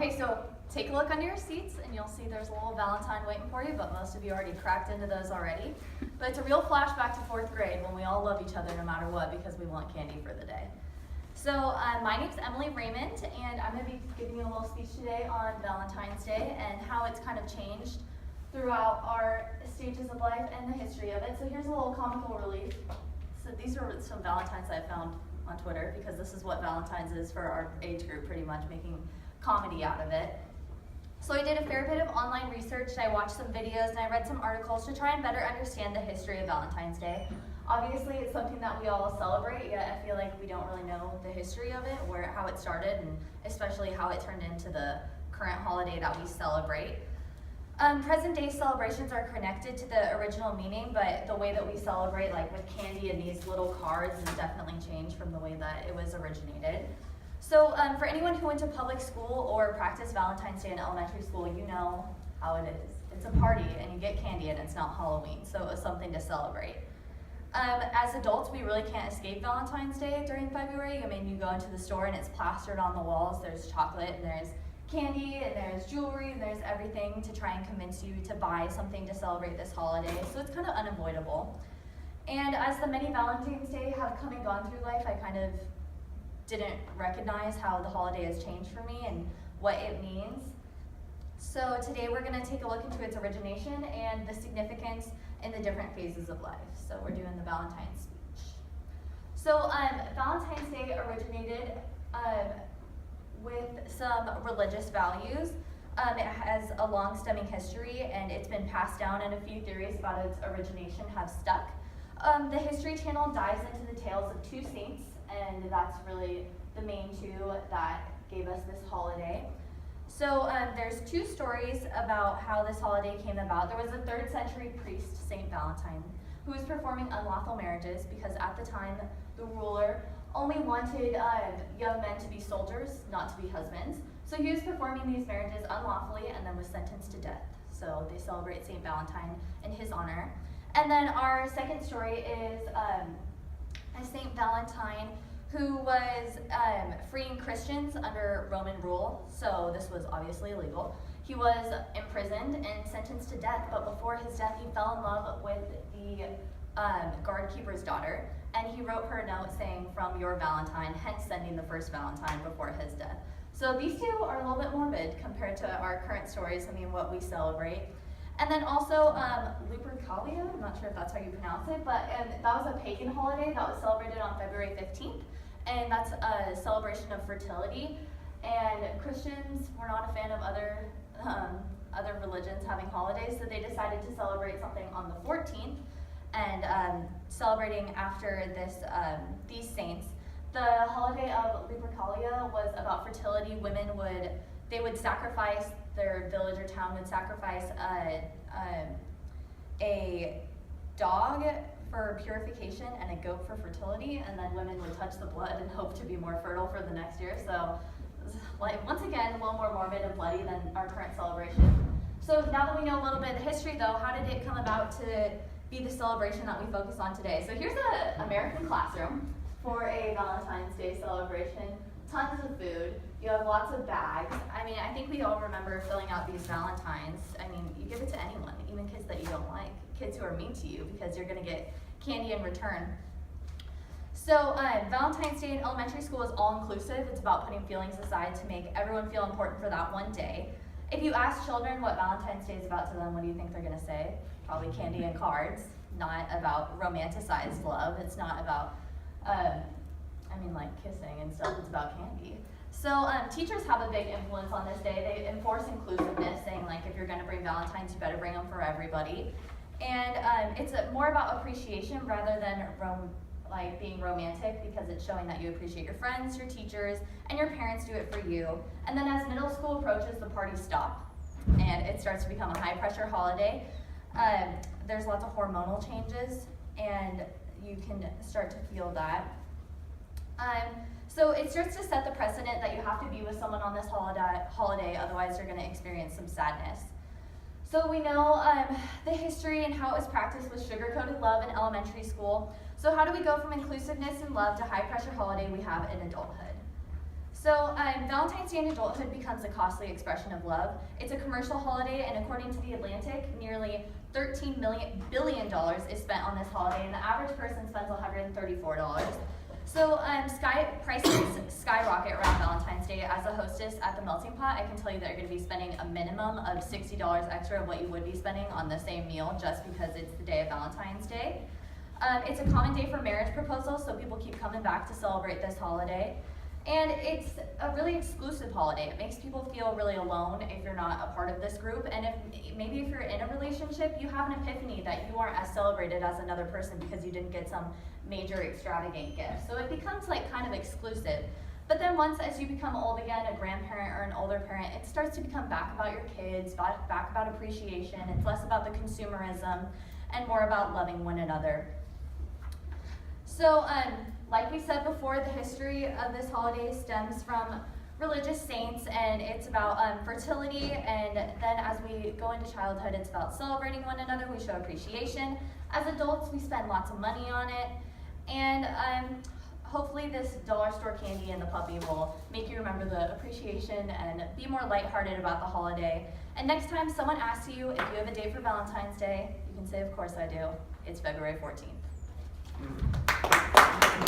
Okay, so take a look under your seats and you'll see there's a little Valentine waiting for you, but most of you already cracked into those already. But it's a real flashback to 4th grade when we all love each other no matter what because we want candy for the day. So my name's Emily Raymond, and I'm going to be giving you a little speech today on Valentine's Day and how it's kind of changed throughout our stages of life and the history of it. So here's a little comical relief. So these are some Valentines I found on Twitter because this is what Valentine's is for our age group, pretty much making comedy out of it. So I did a fair bit of online research, and I watched some videos, and I read some articles to try and better understand the history of Valentine's Day. Obviously, it's something that we all celebrate, yet I feel like we don't really know the history of it, or how it started, and especially how it turned into the current holiday that we celebrate. Present-day celebrations are connected to the original meaning, but the way that we celebrate, like with candy and these little cards, has definitely changed from the way that it was originated. So for anyone who went to public school or practiced Valentine's Day in elementary school, you know how it is. It's a party and you get candy and it's not Halloween, so it's something to celebrate. As adults, we really can't escape Valentine's Day during February. I mean, you go into the store and it's plastered on the walls. There's chocolate and there's candy and there's jewelry and there's everything to try and convince you to buy something to celebrate this holiday, so it's kind of unavoidable. And as the many Valentine's Day have come and gone through life, I kind of didn't recognize how the holiday has changed for me and what it means. So today we're going to take a look into its origination and the significance in the different phases of life. So we're doing the Valentine's speech. So Valentine's Day originated with some religious values. It has a long stemming history and it's been passed down, and a few theories about its origination have stuck. The History Channel dives into the tales of two saints, and that's really the main two that gave us this holiday. So there's two stories about how this holiday came about. There was a 3rd century priest, Saint Valentine, who was performing unlawful marriages because at the time the ruler only wanted young men to be soldiers, not to be husbands. So he was performing these marriages unlawfully and then was sentenced to death. So they celebrate Saint Valentine in his honor. And then our second story is Saint Valentine, who was freeing Christians under Roman rule, so this was obviously illegal. He was imprisoned and sentenced to death, but before his death he fell in love with the guard keeper's daughter, and he wrote her a note saying, "From your Valentine," hence sending the first Valentine before his death. So these two are a little bit morbid compared to our current stories, I mean what we celebrate. And then also Lupercalia, I'm not sure if that's how you pronounce it, but that was a pagan holiday that was celebrated on February 15th. And that's a celebration of fertility. And Christians were not a fan of other religions having holidays, so they decided to celebrate something on the 14th. And celebrating after these saints, the holiday of Lupercalia was about fertility. Women would sacrifice, their village or town would sacrifice a dog for purification and a goat for fertility, and then women would touch the blood and hope to be more fertile for the next year. So, like, once again, a little more morbid and bloody than our current celebration. So now that we know a little bit of the history, though, how did it come about to be the celebration that we focus on today? So here's an American classroom for a Valentine's Day celebration. Tons of food. You have lots of bags. I mean, I think we all remember filling out these Valentines. I mean, you give it to anyone, even kids that you don't like, kids who are mean to you, because you're going to get candy in return. So Valentine's Day in elementary school is all-inclusive. It's about putting feelings aside to make everyone feel important for that one day. If you ask children what Valentine's Day is about to them, what do you think they're going to say? Probably candy and cards, not about romanticized love. It's not about like kissing and stuff. It's about candy. So teachers have a big influence on this day. They enforce inclusiveness, saying like if you're going to bring Valentines, you better bring them for everybody. And it's more about appreciation rather than being romantic, because it's showing that you appreciate your friends, your teachers, and your parents do it for you. And then as middle school approaches, the parties stop, and it starts to become a high-pressure holiday. There's lots of hormonal changes, and you can start to feel that. So it starts to set the precedent that you have to be with someone on this holiday, otherwise you're going to experience some sadness. So we know the history and how it was practiced with sugar-coated love in elementary school. So how do we go from inclusiveness and love to high-pressure holiday we have in adulthood? So Valentine's Day in adulthood becomes a costly expression of love. It's a commercial holiday, and according to The Atlantic, nearly $13 billion is spent on this holiday, and the average person spends $134. So prices skyrocket around Valentine's Day. As a hostess at the Melting Pot, I can tell you that you're going to be spending a minimum of $60 extra of what you would be spending on the same meal just because it's the day of Valentine's Day. It's a common day for marriage proposals, so people keep coming back to celebrate this holiday. And it's a really exclusive holiday. It makes people feel really alone if you're not a part of this group. And maybe if you're in a relationship, you have an epiphany that you aren't as celebrated as another person because you didn't get some major extravagant gift. So it becomes like kind of exclusive. But then once as you become old again, a grandparent or an older parent, it starts to become back about your kids, back about appreciation. It's less about the consumerism and more about loving one another. So, like we said before, the history of this holiday stems from religious saints, and it's about fertility, and then as we go into childhood, it's about celebrating one another. We show appreciation. As adults, we spend lots of money on it, and hopefully this dollar store candy and the puppy will make you remember the appreciation and be more lighthearted about the holiday. And next time someone asks you if you have a date for Valentine's Day, you can say, of course I do. It's February 14th.